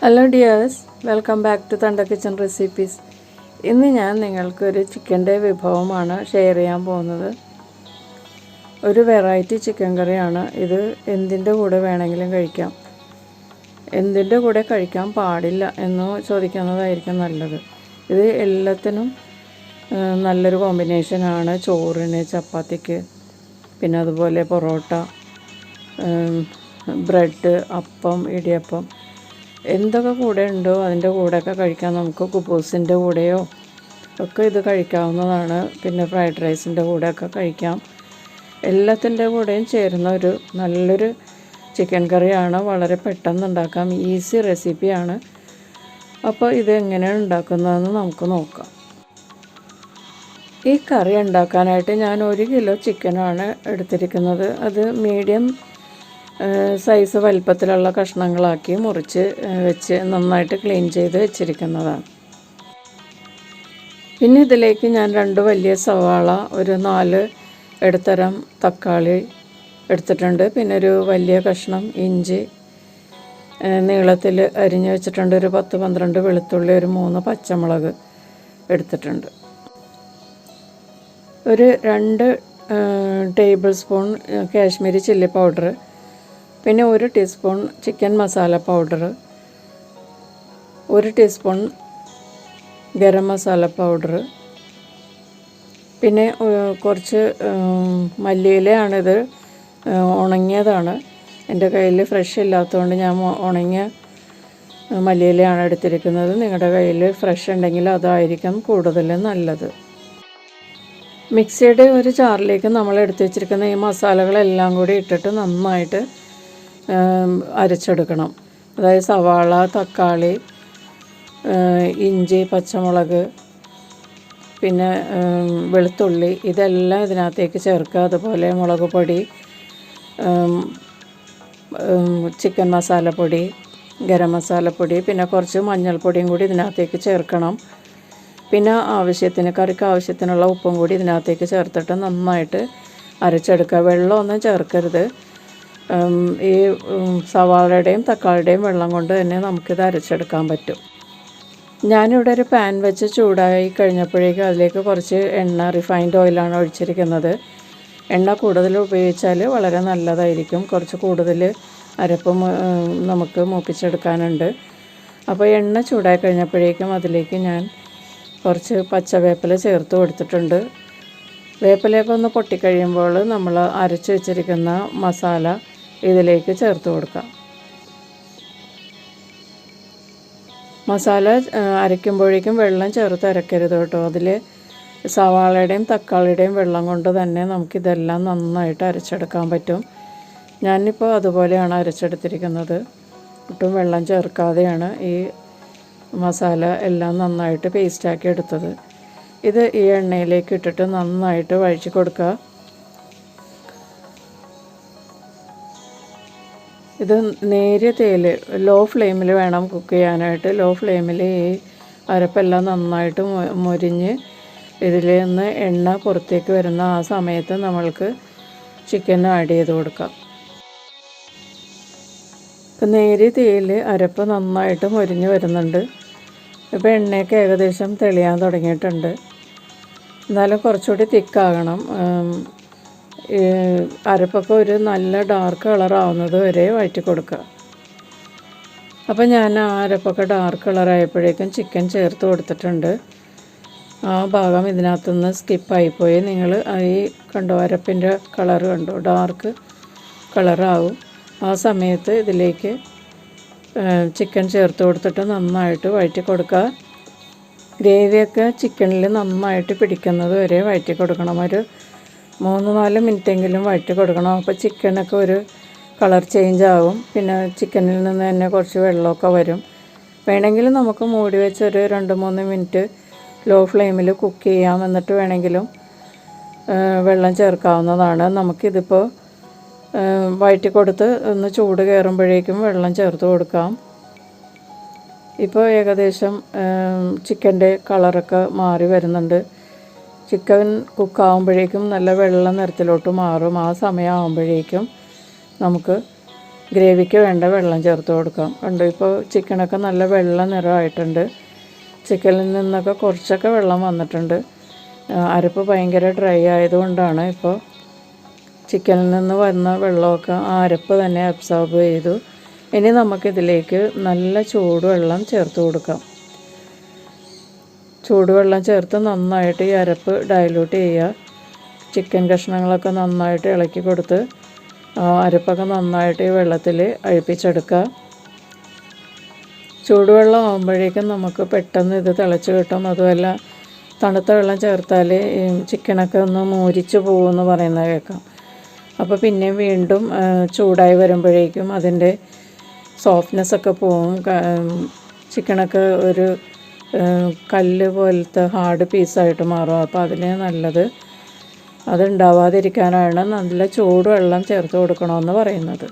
Hello dears, welcome back to തണ്ട kitchen recipes. ഇന്ന് ഞാൻ നിങ്ങൾക്കൊരു ചിക്കൻ്റെ വിഭവമാണ് ഷെയർ ചെയ്യാൻ പോകുന്നത്. ഒരു വെറൈറ്റി ചിക്കൻ കറിയാണ് ഇത്. എന്തിൻ്റെ കൂടെ വേണമെങ്കിലും കഴിക്കാം. എന്തിൻ്റെ കൂടെ കഴിക്കാൻ പാടില്ല എന്ന് ചോദിക്കുന്നതായിരിക്കും നല്ലത്. ഇത് എല്ലാത്തിനും നല്ലൊരു കോമ്പിനേഷനാണ്. ചോറിന്, ചപ്പാത്തിക്ക്, പിന്നെ അതുപോലെ പൊറോട്ട, ബ്രെഡ്, അപ്പം, ഇടിയപ്പം, എന്തൊക്കെ കൂടെ ഉണ്ടോ അതിൻ്റെ കൂടെയൊക്കെ കഴിക്കാം. നമുക്ക് കുബൂസിൻ്റെ കൂടെയോ ഒക്കെ ഇത് കഴിക്കാവുന്നതാണ്. പിന്നെ ഫ്രൈഡ് റൈസിൻ്റെ കൂടെയൊക്കെ കഴിക്കാം. എല്ലാത്തിൻ്റെ കൂടെയും ചേരുന്ന ഒരു നല്ലൊരു ചിക്കൻ കറിയാണ്. വളരെ പെട്ടെന്ന് ഉണ്ടാക്കാം. ഈസി റെസിപ്പിയാണ്. അപ്പോൾ ഇത് എങ്ങനെയാണ് ഉണ്ടാക്കുന്നതെന്ന് നമുക്ക് നോക്കാം. ഈ കറി ഉണ്ടാക്കാനായിട്ട് ഞാൻ 1 കിലോ ചിക്കനാണ് എടുത്തിരിക്കുന്നത്. അത് മീഡിയം സൈസ് വലിപ്പത്തിലുള്ള കഷ്ണങ്ങളാക്കി മുറിച്ച് വെച്ച് നന്നായിട്ട് ക്ലീൻ ചെയ്ത് വെച്ചിരിക്കുന്നതാണ്. പിന്നെ ഇതിലേക്ക് ഞാൻ 2 വലിയ സവാള, ഒരു 4 ഇടത്തരം തക്കാളി എടുത്തിട്ടുണ്ട്. പിന്നെ ഒരു വലിയ കഷ്ണം ഇഞ്ചി നീളത്തിൽ അരിഞ്ഞ് വെച്ചിട്ടുണ്ട്. ഒരു 10-12 വെളുത്തുള്ളി, ഒരു 3 പച്ചമുളക് എടുത്തിട്ടുണ്ട്. ഒരു 2 tablespoon Kashmiri chilli powder, പിന്നെ 1 teaspoon chicken masala powder, 1 teaspoon garam masala powder, പിന്നെ കുറച്ച് മല്ലിയിലയാണിത്. ഉണങ്ങിയതാണ്. എൻ്റെ കയ്യിൽ ഫ്രഷ് ഇല്ലാത്തതുകൊണ്ട് ഞാൻ ഉണങ്ങിയ മല്ലിയിലയാണ് എടുത്തിരിക്കുന്നത്. നിങ്ങളുടെ കയ്യിൽ ഫ്രഷ് ഉണ്ടെങ്കിൽ അതായിരിക്കും കൂടുതൽ നല്ലത്. മിക്സിയുടെ ഒരു ജാറിലേക്ക് നമ്മൾ എടുത്ത് വെച്ചിരിക്കുന്ന ഈ മസാലകളെല്ലാം കൂടി ഇട്ടിട്ട് നന്നായിട്ട് അരച്ചെടുക്കണം. അതായത് സവാള, തക്കാളി, ഇഞ്ചി, പച്ചമുളക്, പിന്നെ വെളുത്തുള്ളി, ഇതെല്ലാം ഇതിനകത്തേക്ക് ചേർക്കുക. അതുപോലെ മുളക് പൊടി, ചിക്കൻ മസാലപ്പൊടി, ഗരം മസാലപ്പൊടി, പിന്നെ കുറച്ച് മഞ്ഞൾപ്പൊടിയും കൂടി ഇതിനകത്തേക്ക് ചേർക്കണം. പിന്നെ കറിക്ക് ആവശ്യത്തിനുള്ള ഉപ്പും കൂടി ഇതിനകത്തേക്ക് ചേർത്തിട്ട് നന്നായിട്ട് അരച്ചെടുക്കുക. വെള്ളമൊന്നും ചേർക്കരുത്. ഈ സവാളയുടെയും തക്കാളിയുടെയും വെള്ളം കൊണ്ട് തന്നെ നമുക്കിത് അരച്ചെടുക്കാൻ പറ്റും. ഞാനിവിടെ ഒരു പാൻ വെച്ച് ചൂടായി കഴിഞ്ഞപ്പോഴേക്കും അതിലേക്ക് കുറച്ച് എണ്ണ, റിഫൈൻഡ് ഓയിലാണ് ഒഴിച്ചിരിക്കുന്നത്. എണ്ണ കൂടുതൽ ഉപയോഗിച്ചാൽ വളരെ നല്ലതായിരിക്കും. കുറച്ച് കൂടുതൽ അരപ്പ് നമുക്ക് മൂപ്പിച്ചെടുക്കാനുണ്ട്. അപ്പോൾ എണ്ണ ചൂടായി കഴിഞ്ഞപ്പോഴേക്കും അതിലേക്ക് ഞാൻ കുറച്ച് പച്ചവേപ്പില ചേർത്ത് കൊടുത്തിട്ടുണ്ട്. വേപ്പിലയൊക്കെ ഒന്ന് പൊട്ടിക്കഴിയുമ്പോൾ നമ്മൾ അരച്ച് വെച്ചിരിക്കുന്ന മസാല ഇതിലേക്ക് ചേർത്ത് കൊടുക്കാം. മസാല അരയ്ക്കുമ്പോഴേക്കും വെള്ളം ചേർത്ത് അരക്കരുത് കേട്ടോ. അതിൽ സവാളയുടെയും തക്കാളിയുടെയും വെള്ളം കൊണ്ട് തന്നെ നമുക്കിതെല്ലാം നന്നായിട്ട് അരച്ചെടുക്കാൻ പറ്റും. ഞാനിപ്പോൾ അതുപോലെയാണ് അരച്ചെടുത്തിരിക്കുന്നത്. ഒട്ടും വെള്ളം ചേർക്കാതെയാണ് ഈ മസാല എല്ലാം നന്നായിട്ട് പേസ്റ്റാക്കി എടുത്തത്. ഇത് ഈ എണ്ണയിലേക്ക് ഇട്ടിട്ട് നന്നായിട്ട് വഴറ്റി കൊടുക്കുക. ഇത് നേരിയ തീയിൽ, ലോ ഫ്ലെയിമിൽ വേണം കുക്ക് ചെയ്യാനായിട്ട്. ലോ ഫ്ലെയിമിൽ ഈ അരപ്പെല്ലാം നന്നായിട്ട് മൊരിഞ്ഞ് ഇതിൽ നിന്ന് എണ്ണ പുറത്തേക്ക് വരുന്ന ആ സമയത്ത് നമ്മൾക്ക് ചിക്കൻ ആഡ് ചെയ്ത് കൊടുക്കാം. ഇപ്പം നേരിയ തീയിൽ അരപ്പ് നന്നായിട്ട് മൊരിഞ്ഞ് വരുന്നുണ്ട്. ഇപ്പോൾ എണ്ണയൊക്കെ ഏകദേശം തെളിയാൻ തുടങ്ങിയിട്ടുണ്ട്. എന്നാലും കുറച്ചുകൂടി തിക്കാകണം. അരപ്പൊക്കെ ഒരു നല്ല ഡാർക്ക് കളറാവുന്നത് വരെ വഴറ്റി കൊടുക്കുക. അപ്പോൾ ഞാൻ ആ അരപ്പൊക്കെ ഡാർക്ക് കളറായപ്പോഴേക്കും ചിക്കൻ ചേർത്ത് കൊടുത്തിട്ടുണ്ട്. ആ ഭാഗം ഇതിനകത്തുനിന്ന് സ്കിപ്പായിപ്പോയി. നിങ്ങൾ ഈ കണ്ടോ, അരപ്പിൻ്റെ കളർ കണ്ടോ, ഡാർക്ക് കളറാവും. ആ സമയത്ത് ഇതിലേക്ക് ചിക്കൻ ചേർത്ത് കൊടുത്തിട്ട് നന്നായിട്ട് വഴറ്റി കൊടുക്കുക. ഗ്രേവിയൊക്കെ ചിക്കനിൽ നന്നായിട്ട് പിടിക്കുന്നത് വരെ വഴറ്റി കൊടുക്കണം. ഒരു 3-4 മിനിറ്റെങ്കിലും വഴറ്റി കൊടുക്കണം. അപ്പോൾ ചിക്കനൊക്കെ ഒരു കളർ ചേഞ്ച് ആകും. പിന്നെ ചിക്കനിൽ നിന്ന് തന്നെ കുറച്ച് വെള്ളമൊക്കെ വരും. വേണമെങ്കിൽ നമുക്ക് മൂടി വെച്ച് ഒരു 2-3 മിനിറ്റ് ലോ ഫ്ലെയിമിൽ കുക്ക് ചെയ്യാം. എന്നിട്ട് വേണമെങ്കിലും വെള്ളം ചേർക്കാവുന്നതാണ്. നമുക്കിതിപ്പോൾ വഴറ്റി കൊടുത്ത് ഒന്ന് ചൂട് കയറുമ്പോഴേക്കും വെള്ളം ചേർത്ത് കൊടുക്കാം. ഇപ്പോൾ ഏകദേശം ചിക്കൻ്റെ കളറൊക്കെ മാറി വരുന്നുണ്ട്. ചിക്കൻ കുക്കാവുമ്പോഴേക്കും നല്ല വെള്ള നിറത്തിലോട്ട് മാറും. ആ സമയമാകുമ്പോഴേക്കും നമുക്ക് ഗ്രേവിക്ക് വേണ്ട വെള്ളം ചേർത്ത് കൊടുക്കാം. കണ്ടു, ഇപ്പോൾ ചിക്കനൊക്കെ നല്ല വെള്ള നിറമായിട്ടുണ്ട്. ചിക്കനിൽ നിന്നൊക്കെ കുറച്ചൊക്കെ വെള്ളം വന്നിട്ടുണ്ട്. അരപ്പ് ഭയങ്കര ഡ്രൈ ആയതുകൊണ്ടാണ് ഇപ്പോൾ ചിക്കനിൽ നിന്ന് വരുന്ന വെള്ളമൊക്കെ ആ അരപ്പ് തന്നെ അബ്സോർബ് ചെയ്തു. ഇനി നമുക്കിതിലേക്ക് നല്ല ചൂടുവെള്ളം ചേർത്ത് കൊടുക്കാം. ചൂടുവെള്ളം ചേർത്ത് നന്നായിട്ട് ഈ അരപ്പ് ഡൈല്യൂട്ട് ചെയ്യുക. ചിക്കൻ കഷ്ണങ്ങളൊക്കെ നന്നായിട്ട് ഇളക്കി കൊടുത്ത് അരപ്പൊക്കെ നന്നായിട്ട് ഈ വെള്ളത്തിൽ അഴിപ്പിച്ചെടുക്കുക. ചൂടുവെള്ളം ആകുമ്പോഴേക്കും നമുക്ക് പെട്ടെന്ന് ഇത് തിളച്ച് കിട്ടും. അതുമല്ല, തണുത്ത വെള്ളം ചേർത്താൽ ചിക്കനൊക്കെ ഒന്ന് മൂരിച്ച് പോകുമെന്ന് പറയുന്നത് കേൾക്കാം. അപ്പോൾ പിന്നെയും വീണ്ടും ചൂടായി വരുമ്പോഴേക്കും അതിൻ്റെ സോഫ്റ്റ്നെസ്സൊക്കെ പോവും. ചിക്കനൊക്കെ ഒരു കല്ല് പോലത്തെ ഹാർഡ് പീസായിട്ട് മാറും. അപ്പോൾ അതിന് നല്ലത് അതുണ്ടാവാതിരിക്കാനാണ് നല്ല ചൂടുവെള്ളം ചേർത്ത് കൊടുക്കണമെന്ന് പറയുന്നത്.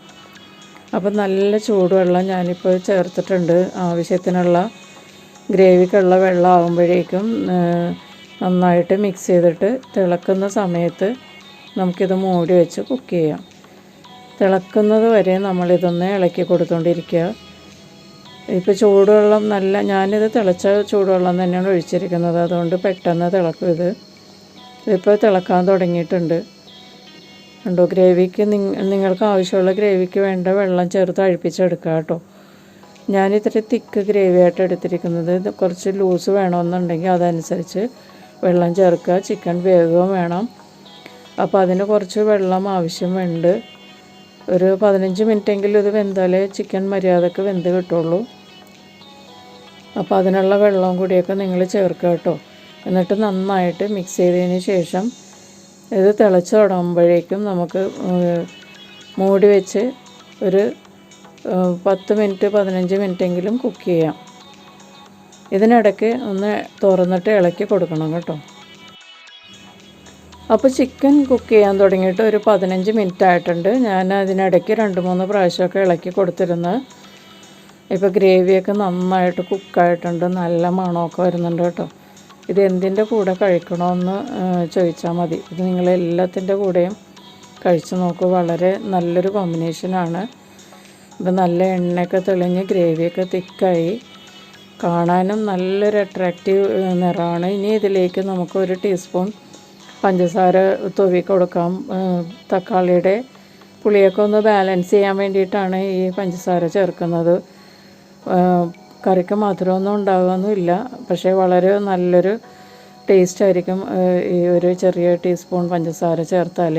അപ്പം നല്ല ചൂടുവെള്ളം ഞാനിപ്പോൾ ചേർത്തിട്ടുണ്ട്. ആവശ്യത്തിനുള്ള ഗ്രേവിക്കുള്ള വെള്ളം ആകുമ്പോഴേക്കും നന്നായിട്ട് മിക്സ് ചെയ്തിട്ട് തിളക്കുന്ന സമയത്ത് നമുക്കിത് മൂടി വെച്ച് കുക്ക് ചെയ്യാം. തിളക്കുന്നത് വരെ നമ്മളിതൊന്ന് ഇളക്കി കൊടുത്തുകൊണ്ടിരിക്കുക. ഇപ്പോൾ ചൂടുവെള്ളം ഞാനിത് തിളച്ച ചൂടുവെള്ളം തന്നെയാണ് ഒഴിച്ചിരിക്കുന്നത്. അതുകൊണ്ട് പെട്ടെന്ന് തിളക്കും. ഇതിപ്പോൾ തിളക്കാൻ തുടങ്ങിയിട്ടുണ്ട്. കണ്ടോ, ഗ്രേവിക്ക് നിങ്ങൾക്ക് ആവശ്യമുള്ള ഗ്രേവിക്ക് വേണ്ട വെള്ളം ചേർത്ത് അഴിപ്പിച്ചെടുക്കുക കേട്ടോ. ഞാനിത്തിരി തിക്ക് ഗ്രേവി ആയിട്ട് എടുത്തിരിക്കുന്നത്. ഇത് കുറച്ച് ലൂസ് വേണമെന്നുണ്ടെങ്കിൽ അതനുസരിച്ച് വെള്ളം ചേർക്കുക. ചിക്കൻ വേഗവും വേണം. അപ്പോൾ അതിന് കുറച്ച് വെള്ളം ആവശ്യമുണ്ട്. ഒരു 15 മിനിറ്റെങ്കിലും ഇത് വെന്താലേ ചിക്കൻ മര്യാദക്ക് വെന്ത് കിട്ടുള്ളൂ. അപ്പോൾ അതിനുള്ള വെള്ളവും കൂടിയൊക്കെ നിങ്ങൾ ചേർക്കുക കേട്ടോ. എന്നിട്ട് നന്നായിട്ട് മിക്സ് ചെയ്തതിന് ശേഷം ഇത് തിളച്ച് തുടങ്ങുമ്പോഴേക്കും നമുക്ക് മൂടി വെച്ച് ഒരു 10 മിനിറ്റ് 15 മിനിറ്റെങ്കിലും കുക്ക് ചെയ്യാം. ഇതിനിടയ്ക്ക് ഒന്ന് തുറന്നിട്ട് ഇളക്കി കൊടുക്കണം കേട്ടോ. അപ്പോൾ ചിക്കൻ കുക്ക് ചെയ്യാൻ തുടങ്ങിയിട്ട് ഒരു 15 മിനിറ്റ് ആയിട്ടുണ്ട്. ഞാൻ അതിനിടയ്ക്ക് 2-3 പ്രാവശ്യമൊക്കെ ഇളക്കി കൊടുത്തിരുന്നു. ഇപ്പോൾ ഗ്രേവിയൊക്കെ നന്നായിട്ട് കുക്കായിട്ടുണ്ട്. നല്ല മണമൊക്കെ വരുന്നുണ്ട് കേട്ടോ. ഇത് എന്തിൻ്റെ കൂടെ കഴിക്കണമെന്ന് ചോദിച്ചാൽ മതി. ഇത് നിങ്ങൾ എല്ലാത്തിൻ്റെ കൂടെയും കഴിച്ച് നോക്കൂ. വളരെ നല്ലൊരു കോമ്പിനേഷനാണ്. ഇപ്പം നല്ല എണ്ണയൊക്കെ തെളിഞ്ഞ് ഗ്രേവിയൊക്കെ തിക്കായി കാണാനും നല്ലൊരു അട്രാക്റ്റീവ് നിറമാണ്. ഇനി ഇതിലേക്ക് നമുക്ക് 1 ടീസ്പൂൺ പഞ്ചസാര തൂവി കൊടുക്കാം. തക്കാളിയുടെ പുളിയൊക്കെ ഒന്ന് ബാലൻസ് ചെയ്യാൻ വേണ്ടിയിട്ടാണ് ഈ പഞ്ചസാര ചേർക്കുന്നത്. കറിക്ക് മധുരമൊന്നും ഉണ്ടാകുകയൊന്നുമില്ല, പക്ഷേ വളരെ നല്ലൊരു ടേസ്റ്റ് ആയിരിക്കും ഈ ഒരു ചെറിയ ടീസ്പൂൺ പഞ്ചസാര ചേർത്താൽ.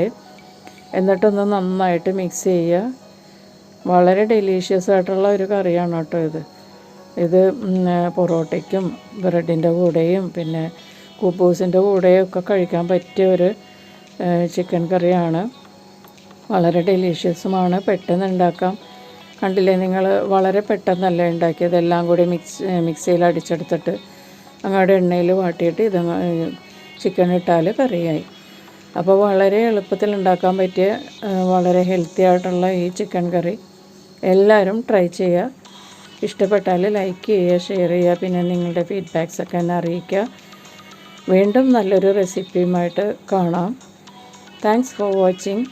എന്നിട്ടൊന്ന് നന്നായിട്ട് മിക്സ് ചെയ്യുക. വളരെ ഡെലീഷ്യസ് ആയിട്ടുള്ള ഒരു കറിയാണ് കേട്ടോ ഇത് പൊറോട്ടയ്ക്കും ബ്രെഡിൻ്റെ കൂടെയും പിന്നെ കുബൂസിൻ്റെ കൂടെയും ഒക്കെ കഴിക്കാൻ പറ്റിയ ഒരു ചിക്കൻ കറിയാണ്. വളരെ ഡെലീഷ്യസുമാണ്. പെട്ടെന്ന് ഉണ്ടാക്കാം. കണ്ടില്ലേ നിങ്ങൾ, വളരെ പെട്ടെന്നല്ല ഉണ്ടാക്കിയത്. എല്ലാം കൂടി മിക്സിയിൽ അടിച്ചെടുത്തിട്ട് അങ്ങോട്ട് എണ്ണയിൽ വാട്ടിയിട്ട് ഇത് ചിക്കൻ ഇട്ടാൽ കറിയായി. അപ്പോൾ വളരെ എളുപ്പത്തിൽ ഉണ്ടാക്കാൻ പറ്റിയ വളരെ ഹെൽത്തി ആയിട്ടുള്ള ഈ ചിക്കൻ കറി എല്ലാവരും ട്രൈ ചെയ്യുക. ഇഷ്ടപ്പെട്ടാൽ ലൈക്ക് ചെയ്യുക, ഷെയർ ചെയ്യുക, പിന്നെ നിങ്ങളുടെ ഫീഡ്ബാക്സൊക്കെ എന്നെ അറിയിക്കുക. വീണ്ടും നല്ലൊരു റെസിപ്പിയുമായിട്ട് കാണാം. Thanks for watching.